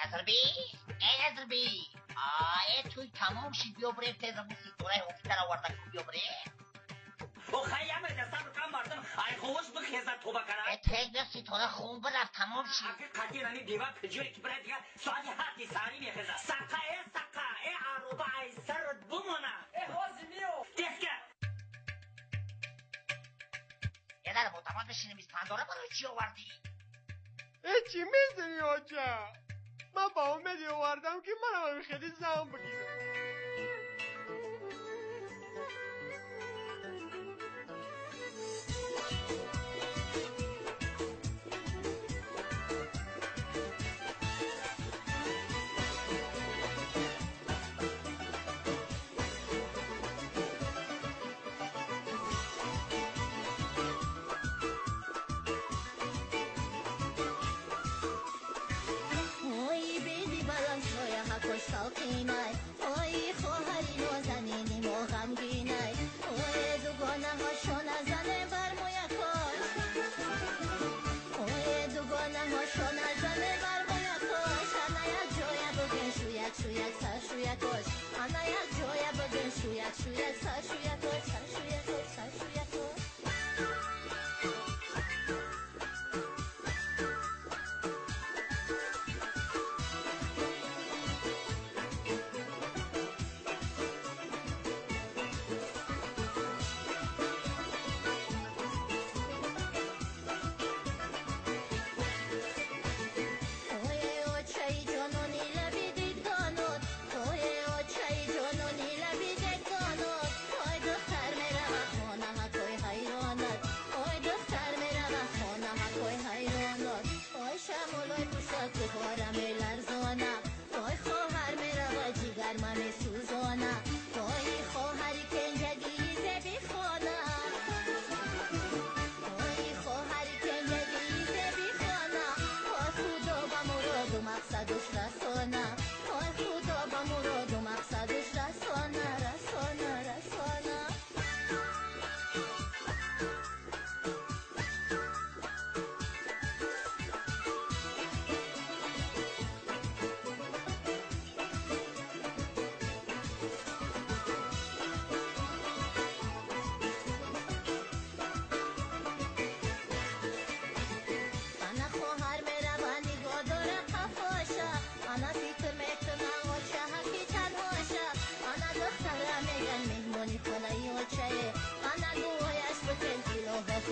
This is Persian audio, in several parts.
نظربی نظربی توی تمام شید بیا بریم تیز موسی تورای هفته را ورده کن بیا بریم خیام دستم کم مردم ای خوش بخیزن تو بکنن تیز بیا سی تورا خون برف تمام شید اگه قطعی نمی دیوان پجوری که برای دیگه ساعتی حتی ساری میخیزن سقا ای عروبه ای سرت بمونه ای خوزی میو دیسکه یه در معتمد بشینیم از پنداره برای چی آوردی؟ چی میزنی آجا؟ من با امیدی آوردم که منم خیلی زمان بگیرم ساقینای اوی خواهری نازنینی ما غمگینای اوی دوگانه هاشو نزنه بر مویا کاش اوی دوگانه هاشو نزنه بر مویا کاش انا یک جویا بگن شویک شویک سر شویک کاش انا یک جویا بگن شویک شویک سر شویک کاش سر شویک کاش سر شویک کاش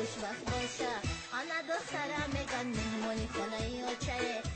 خوشبخت باشه. آنا دخترم میگن مهمونی خونه ای و چایه